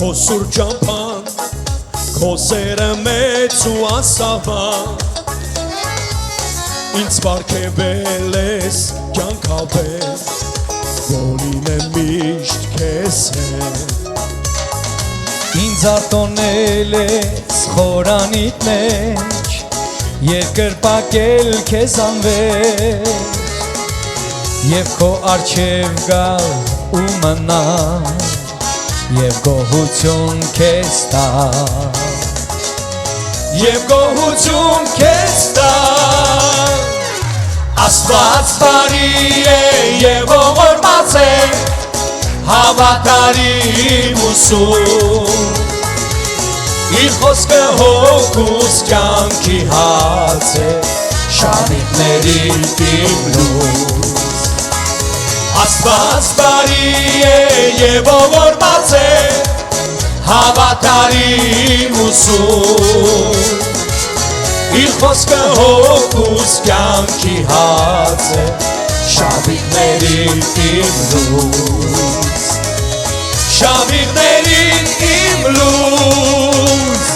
Քո սուրջապան Քո սերը մեծ ու անսահման Ինձ պարգևել ես կյանքավեր Որ լինեմ միշտ քեզ հետ Ինձ արտոնել ես խորանիդ մեջ Երկրպագել քեզ անվեր Եվ քո առջև գալ ու մնալ Եվ գոհություն քեզ տալ Եվ գոհություն քեզ տալ Աստված բարի է եւ ողորմած է Հավատարիմ ուսում Իր խոսքը հոգուս կյանքի հաց է Շավիղների իմ լույս Աստված բարի է եւ ողորմած է Հավատարիմ ուսում Իր խոսքը հոգուս կյանքի հաց է Շավիղների իմ լույս Շավիղներին իմ լույս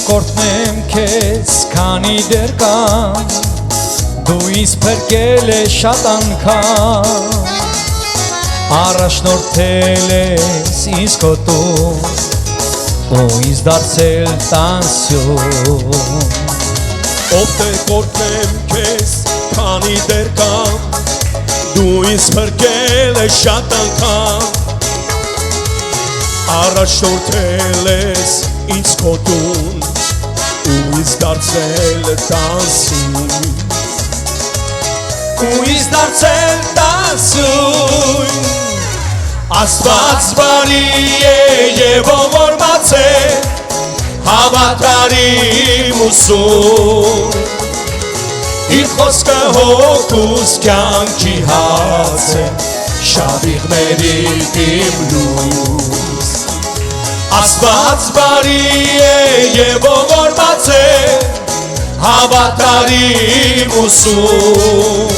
Կորտնեմ քեզ, քանի դեռ կամ Դու ինձ փրկել ես շատ անգամ Առաջնորդել ես ինձ քո տուն Ու ինձ դարձել տանսյուն Ով թե կորտնեմ քեզ, քանի դեռ կամ Դու ինձ փրկել ես շատ անգամ Առաջնորդել ես ինձ քո տուն Ու ինձ դարձել տանսյուն Ու ինձ դարձել տանսյուն Աստված բարի է եւ ողորմած է Հավատարիմ ուսում Իր խոսքը հոգուս կյանքի հաց է Շավիղների իմ լույս Աստված բարի է եւ ողորմած է Հավատարիմ ուսում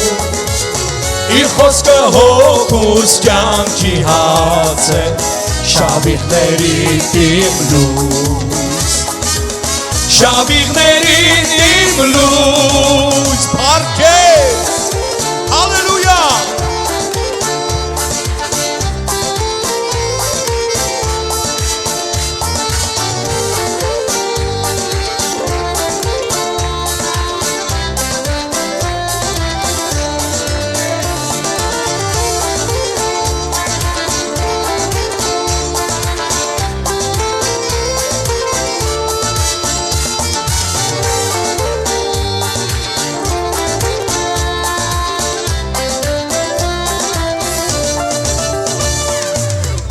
Իր խոսքը հոգուս կյանքի հաց է Շավիղների իմ լույս Շավիղների իմ լույս Փառքեզ Հալելույա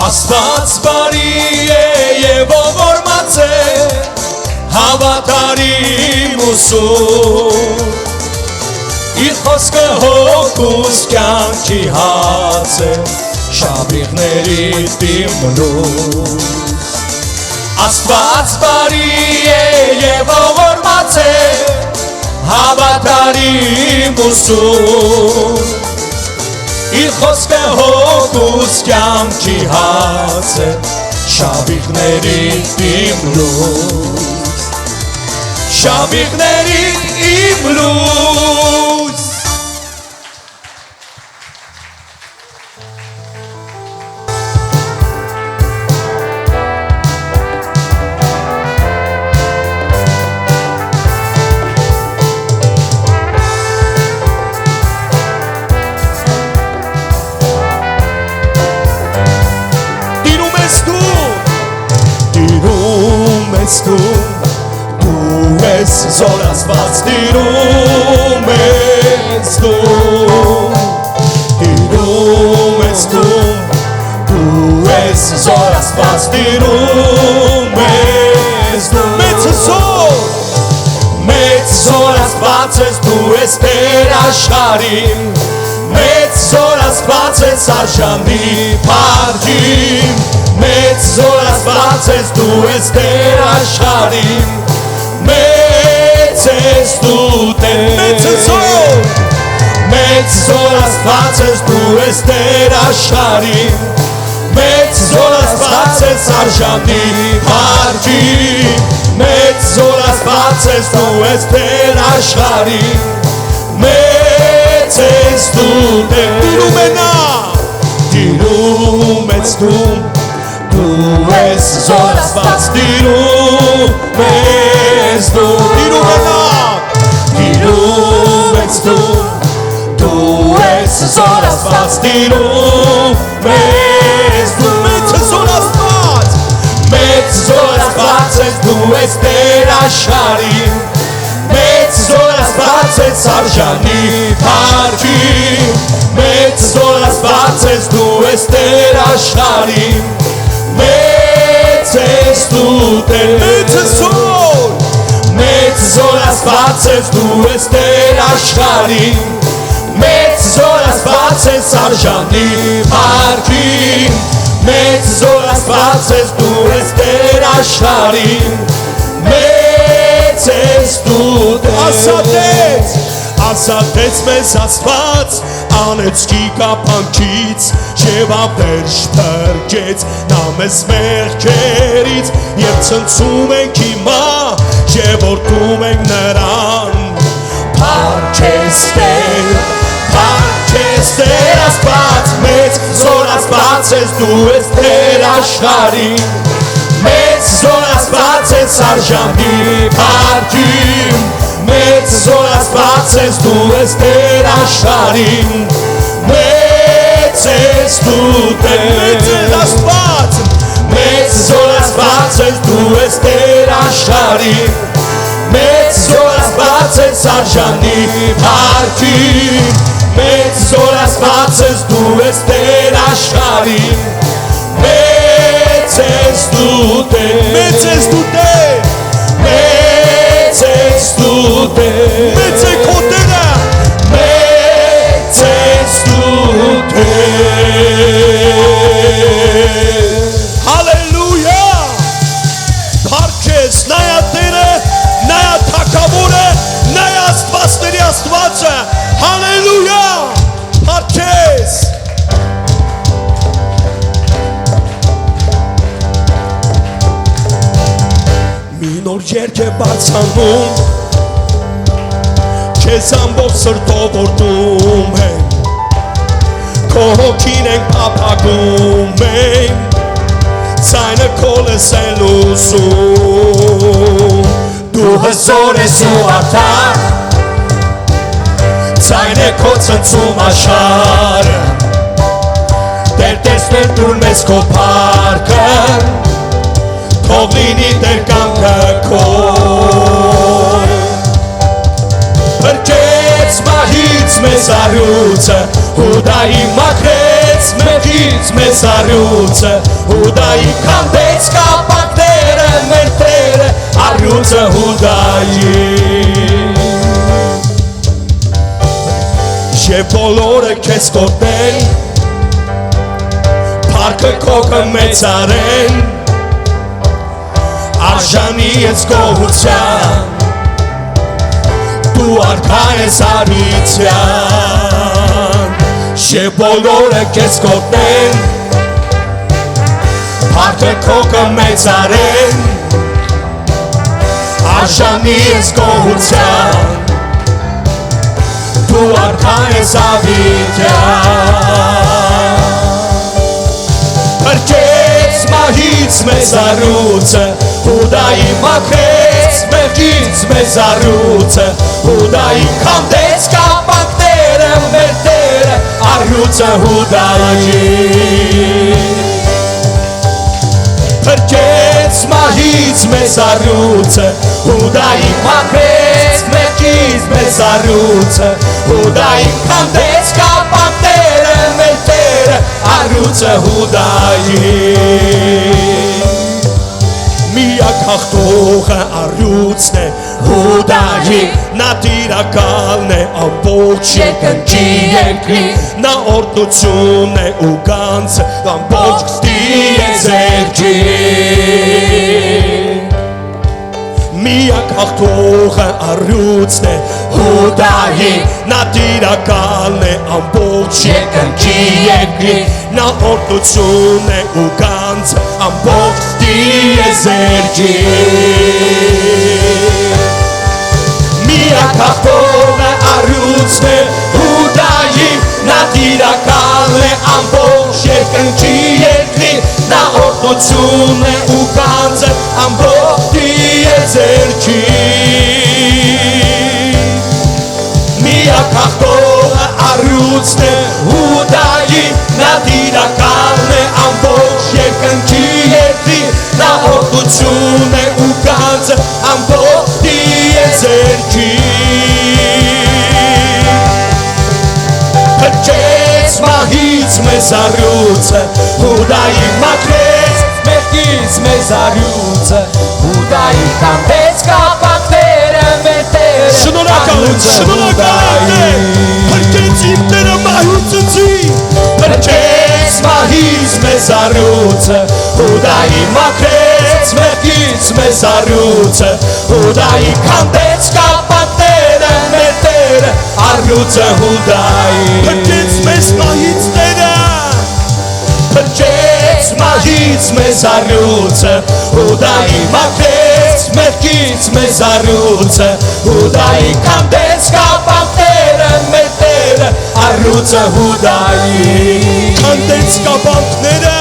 Աստված բարի է եւ ողորմած է Հավատարիմ ուսում Իր խոսքը հոգուս կյանքի հաց է Շավիղների իմ լույս Աստված բարի է եւ ողորմած է Հավատարիմ ուսում Իր խոսքը հոգուս կյանքի հաց է Շավիղների իմ լույս Շավիղների իմ լույս Դու ես զորացված տիրում ես դու տիրում ես դու ես զոր Աստված տիրում ես դու մեծ զոր Աստված ես դու ես Տեր աշխարհին մեծ զոր Աստված ես արժանի փառքին մեծ զոր Աստված ես դու ես Տեր աշխարհին մեծ ես դու Տեր մեծ զոր Աստված ես դու ես Տեր աշխարհին մեծ զոր Աստված ես արժանի փառքին մեծ զոր Աստված ես դու ես Տեր աշխարհին մեծ ես դու Տեր տիրում է նա տիրում ես դու ես զոր Աստված տիրում ես դու տիրում է նա տիրում ես դու ես զոր Աստված տիրում ես դու մեծ զոր Աստված ես դու ես Տեր աշխարհին մեծ զոր Աստված ես արժանի փառքին մեծ զոր Աստված ես դու ես Տեր աշխարհին մեծ ես դու Տեր մեծ զոր Աստված ես դու ես Տեր աշխարհին մեծ զոր Աստված ես արժանի փառքին մեծ զոր Աստված ես դու ես Տեր աշխարհին մեծ ես դու Ազատեց մեզ Աստված անեծքի կապանքից և ավերջ փրկեց նա մեզ մեղքերից և ցնցում ենք հիմա և օրհնում ենք նրան Փառք քեզ Տեր Աստված մեծ զոր Աստված ես դու ես Տեր աշխարհին մեծ զոր Աստված ես արժանի փառքին մեծ զոր Աստված ես դու ես Տեր աշխարհին մեծ ես դու Տեր մեծ զոր Աստված ես դու ես Տեր աշխարհին մեծ զոր Աստված ես արժանի փառքին մեծ զոր Աստված ես դու ես Տեր աշխարհին մեծ ես դու Տեր մեծ ես դու Տեր մեծ ես դու Տեր մեծ է քո Տերը մեծ ես դու Տեր հալելույա փառք քեզ նայա Տերը նայա Թագավորը նայա Աստվածների Աստվածը հալելույա փառք քեզ մի նոր երգ է բարձրանում քեզ ամբողջ սրտով օրհնում ենք քո հոգին ենք փափագում ենք ձայնը քո լսել ուզում դու հզոր ես ու արդար ձայնը քո ցնցում աշխարհը Տեր տեսնել դուր մեզ քո փառքը թող լինի Տեր կամքը քո Փրկեց մահից մեզ առյուծը Հուդայի մաքրեց մեղքից մեզ առյուծը Հուդայի քանդեց կապակները մեր Տերը առյուծը Հուդայի Եվ բոլորը քեզ կոտրեն Փառքը քո կմեծարեն Արժանի ես գոհության Դու արքա ես արիցյան Եվ բոլորը քեզ կոտրեն Փառքը քո կմեծարեն Արժանի ես գոհության Դու արքա ես ավիթյան Փրկեց մահից մեզ առյուծը Հուդայի մաքրեց մեղքից մեզ առյուծը Հուդայի քանդեց կապակները մեր Տերը առյուծը Հուդայի Փրկեց մահից մեզ առյուծը Հուդայի մաքրեց մեղքից մեզ առյուծը Հուդայի քանդեց կապակները մեր առյուծը Հուդայի Միակ հաղթողը առյուծն է Հուդայի Նա տիրակալն է ամբողջ երկնքի երկրի Նա օրհնությունն է ու գանձը ամբողջ տիեզերքի Միակ հաղթողը առյուծն է Հուդայի Նա տիրակալն է ամբողջ երկնքի երկրի Նա օրհնությունն է ու գանձը ամբողջ տիեզերքի Միակ հաղթողը առյուծն է Հուդայի Նա տիրակալն է ամբողջ երկնքի երկրի Նա օրհնությունն է ու գանձը ամբողջ տիեզերքի Միակ հաղթողը առյուծն է Հուդայի Նա տիրակալն է ամբողջ երկնքի երկրի Նա օրհնությունն է ու գանձը ամբողջ տիեզերքի Փրկեց մահից մեզ առյուծը Հուդայի մաքրեց մեղքից մեզ առյուծը Հուդայի կամբեց կապակները մեր Տերը Շնորհակալ եմ Փրկեց իմ Տերը մահուծի Փրկեց մահից մեզ առյուծը Հուդայի մաքրեց մեղքից մեզ առյուծը Հուդայի կամբեց կապակները մեր Տերը առյուծը Հուդայի Փրկեց մեզ մահից Տերը Փրկեց մահից մեզ առյուծը Հուդայի մաքրեց մեղքից մեզ առյուծը Հուդայի կամբեց կապակները մեր Տերը առյուծը Հուդայի Քանդեց կապանքները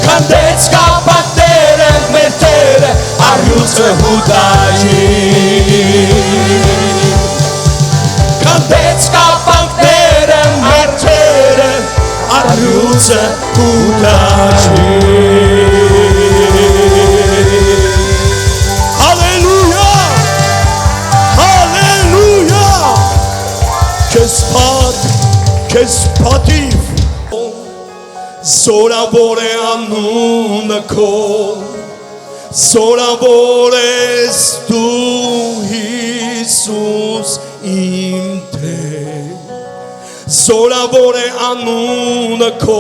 Քանդեց կապակները մեր Տերը առյուծը Հուդայի Քանդեց կապանքները մեր Տերը առյուծը Հուդայի Հալելույա Հալելույա Քեզ պատիվ Զորավոր է անունը քո Զորավոր ես դու Հիսուս իմ Տեր Զորավոր է անունը քո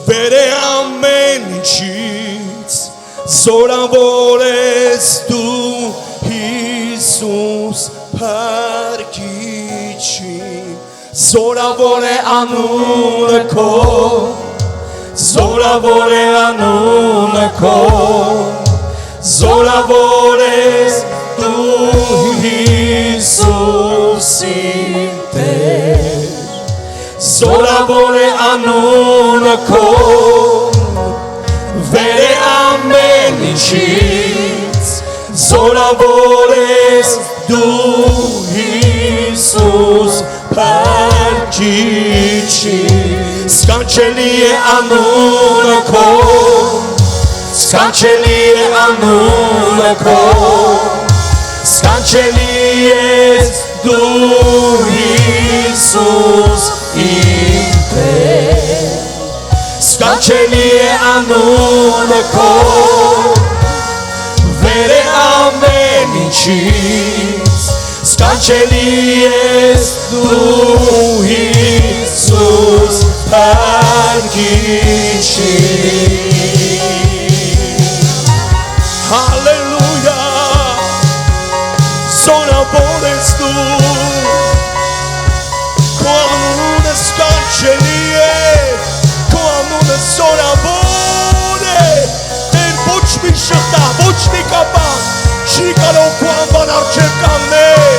Վեր է ամեն ինչից Զորավոր ես դու Հիսուս Փրկիչին Զորավոր է անունը քո Զորավոր է անունը քո Զորավոր ես դու Հիսուս իմ Տեր Զորավոր է անունը քո Վեր է ամեն ինչից Զորավոր ես դու Հիսուս Փրկիչին Սքանչելի է անունը քո Սքանչելի է անունը քո Սքանչելի ես դու Հիսուս իմ Տեր Սքանչելի է անունը քո Վեր է ամեն ինչից Սքանչելի ես դու Հիսուս Փրկիչին Հալելույա Զորավոր ես դու Քո անունը սքանչելի է Քո անունը զորավոր է Տեր ոչ մի շղթա, ոչ մի կապան Չի կարող քո անվան առջև կանգնել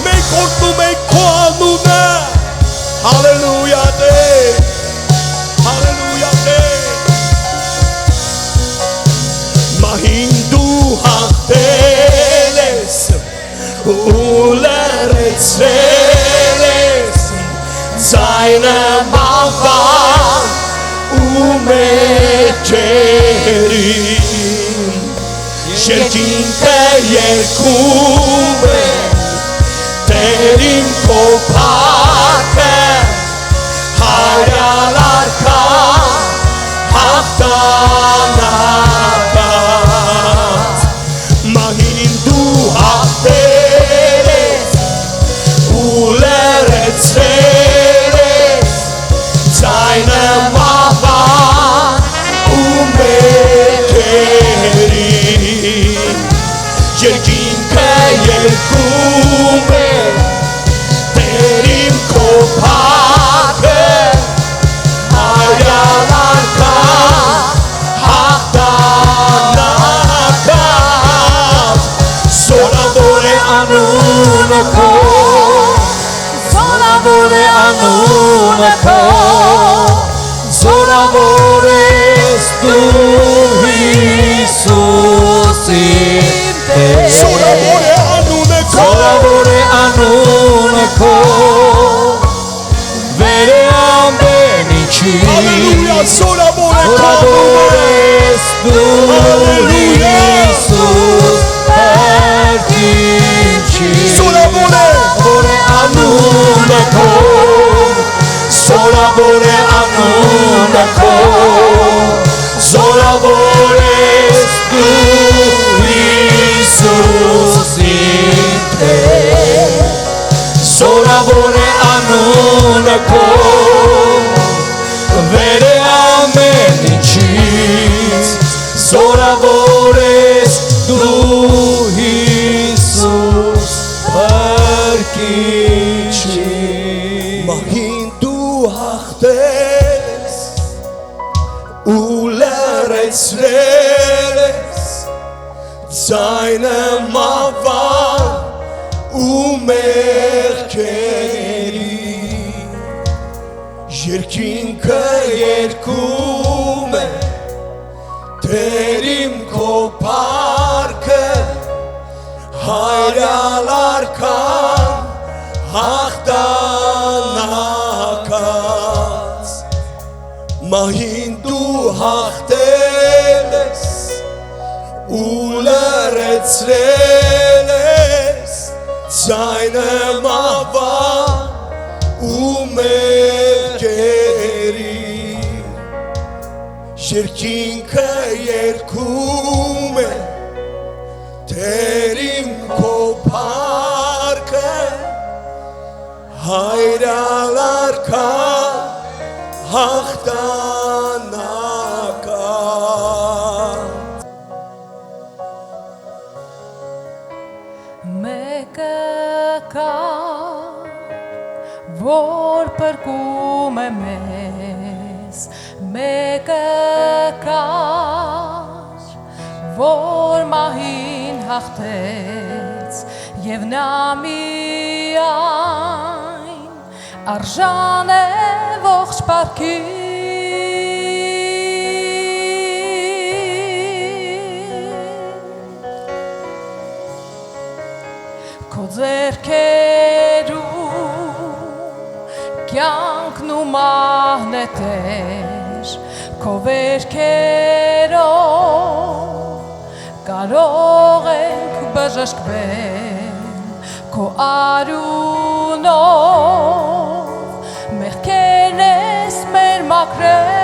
Մենք օրհնում ենք քո անունը Հալելույա Տեր Հալելույա Տեր Մահին դու հաղթել ես ու լրացրել ես Ձայնը բանվան ու մեջերին Երկինքը երգում է Տեր իմ քո փառքը Հայր ձայնը մահվան ու մեղքերի երկինքը երգում է Տեր իմ քո փառքը հայրան արքա հաղթանակած Զորավոր է անունը քո Զորավոր է անունը քո Զորավոր ես դու Հիսուս իմ Տեր Զորավոր է անունը քո Զորավոր է անունը քո Վեր է ամեն ինչի Հալելույա զորավոր է քո Զորավոր ես դու Հիսուս Հերքինչի Զորավոր է անունը քո Զորավոր է անունը քո Զորավոր ես դու Հիսուս իմ Տեր Զորավոր է անունը քո Վեր է ամեն ինչից Զորավոր ես դու Հիսուս Հերքինչի Մահին դու հաղթել ես ու լրացրել ես ձայնը մահվան ու մեղքերի երկինքը երգում է Տեր իմ քո փառքը հայրան արքան հաղթանակած Մահին դու հաղթել ես ու լրացրել ես ձայնը մահվան ու մեղքերի երկինքը երգում է Տեր իմ քո փառքը հայրան արքան հաղթանակած Մեկը կա, որ փրկում է մեզ, մեկը կա, որ մահին հաղթեց, և նա միայն արժան է ողջ պարքին Քո ձեռքերում կյանքն ու մահն է Տեր Քո վերքերով կարող ենք բժշկվել Քո արյունով մեղքերն ես մեր մաքրել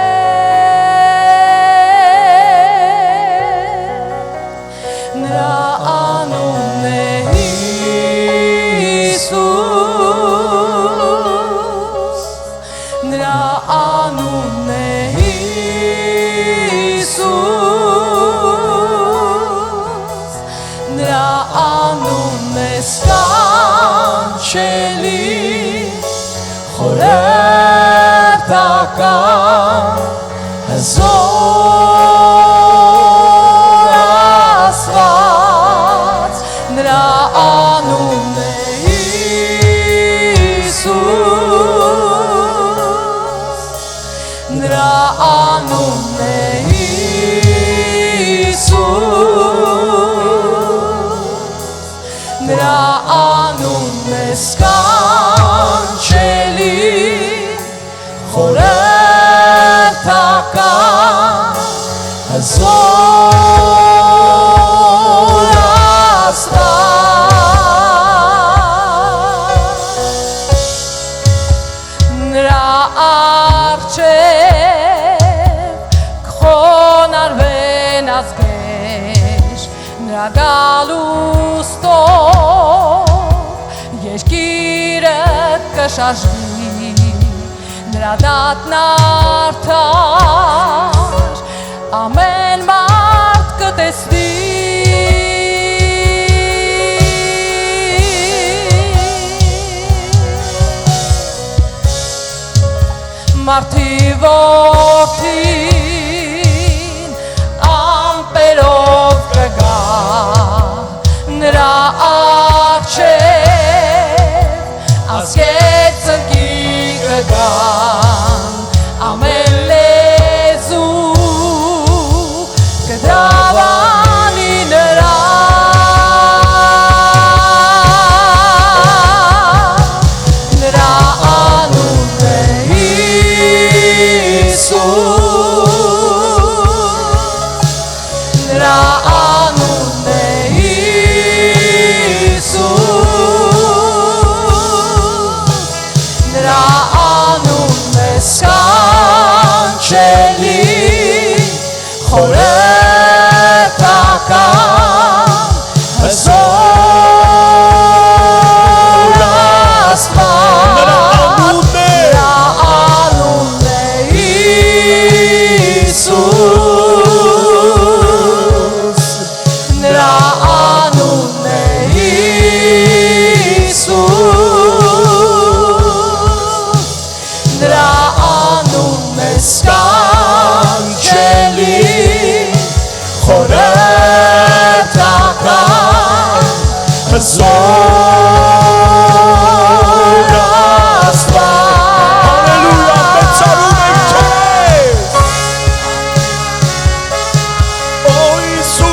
Նրա անունն է Հիսուս Նրա անունն է Հիսուս Նրա անունն է սքանչելի խորհրդական հզոր ասված Նրա անունն է Հիսուս Նրա անունն է Հիսուս Նրա անունն է սքանչելի խորհրդական հզոր ասված Նրա առջև կխոնարհվեն ազգեր Նրա գալուստով երկիրը կշարժվի Նրա դատն Marti որդին ամպերով կգա նրա առջև ազգեր ծնկի կգան ամեն լեզու կդավանի նրա անունն է Նրա անունն է Հիսուս Նրա անունն է սքանչելի խորհրդական հզոր Աստված Նրա անունն է Հիսուս Նրա անունն է Հիսուս Նրա անունն է սքանչելի խորհրդական հզոր Աստված Հալելույա մեծարում ենք Քեզ Օ Հիսուս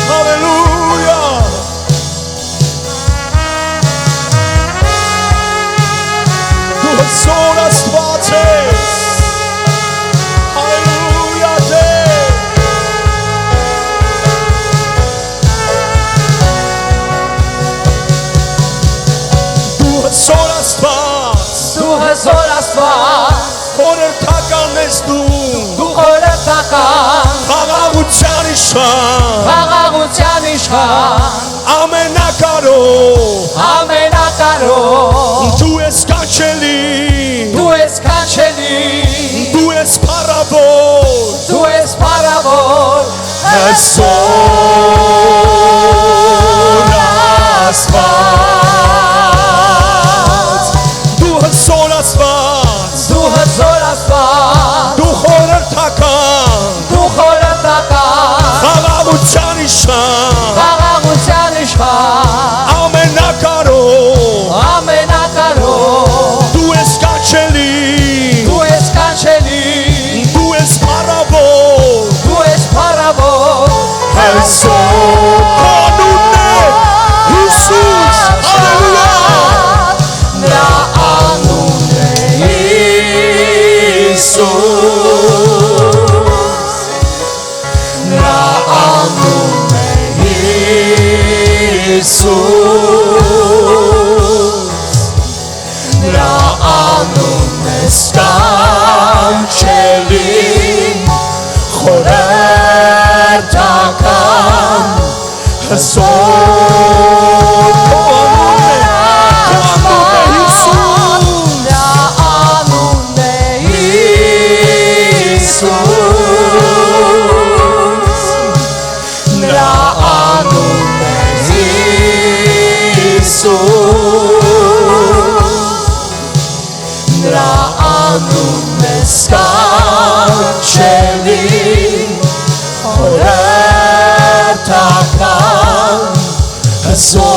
Հալելույա Դու հզոր Աստված ես Հալելույա Տեր Դու հզոր Աստված Դու հզոր Աստված խորհրդական ես Դու խորհրդական խաղաղության իշխան խաղաղության իշխան ամենակարող ամենակարող Դու ես կանչելի Դու ես կանչելի Դու ես փառավոր Դու ես փառավոր հզոր Աստված Դու հզոր Աստված Դու հզոր Աստված Դու խորհրդական Դու խորհրդական խաղաղության իշխան խաղաղության իշխան ամենակարող Դու ես կանչելի Դու ես կանչելի Դու ես փառավոր Դու ես փառավոր հզոր անունն է Հիսուս Հալելույա Նրա անունն է Հիսուս Նրա անունն է Հիսուս Նրա անունն է սքանչելի խորհրդական հզոր Քո անունն է Հիսուս Նրա անունն է Հիսուս Նրա անունն է Հիսուս Նրա անունն է սքանչելի խորհրդական հզոր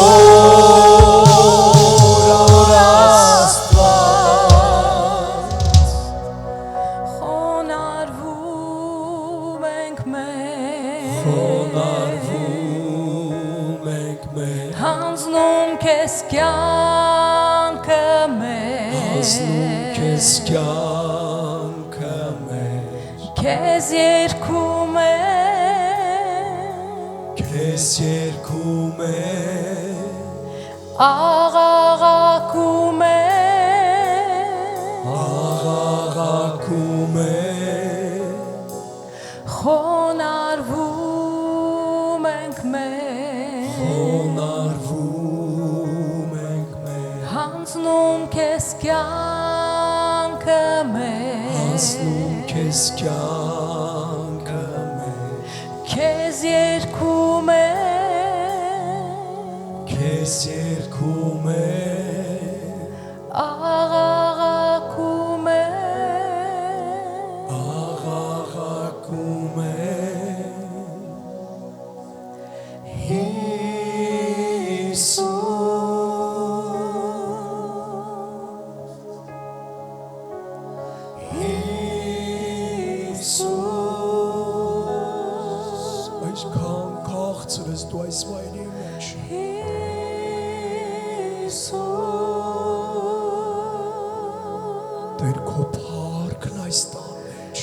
Աստված Խոնարհվում ենք մենք Հանձնում քեզ կյանքը մեր Քեզ երգում ենք աղաղակում ենք խոնարհվում ենք մենք հանձնում քեզ կյանքը մեր Քեզ երգում ենք Ես երգում եմ աղաղակում եմ աղաղակում եմ Այսքան քաղցրես դու այս վայրի մեջ Տեր քո փառքն այս տան մեջ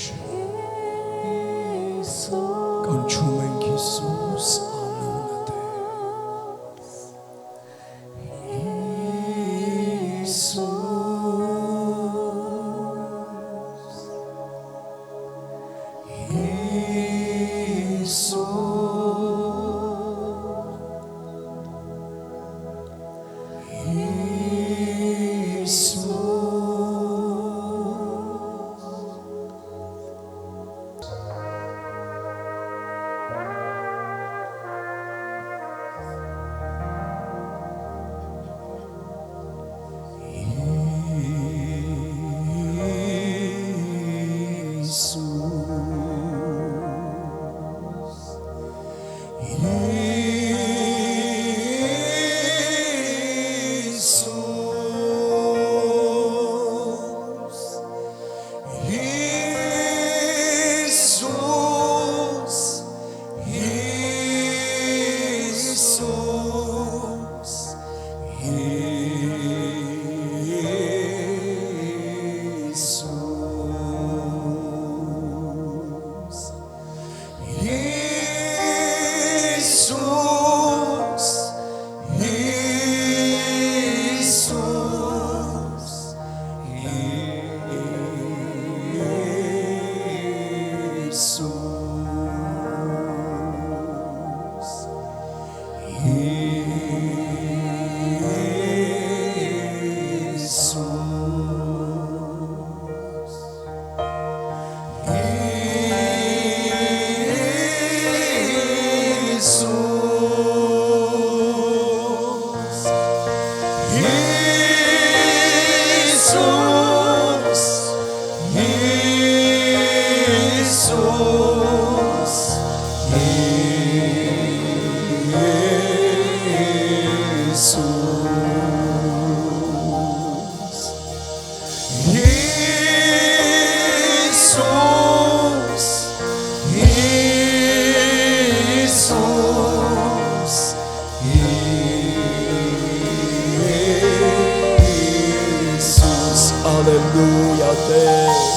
Կանչում ենք Հիսուս անունը Տեր Hallelujah,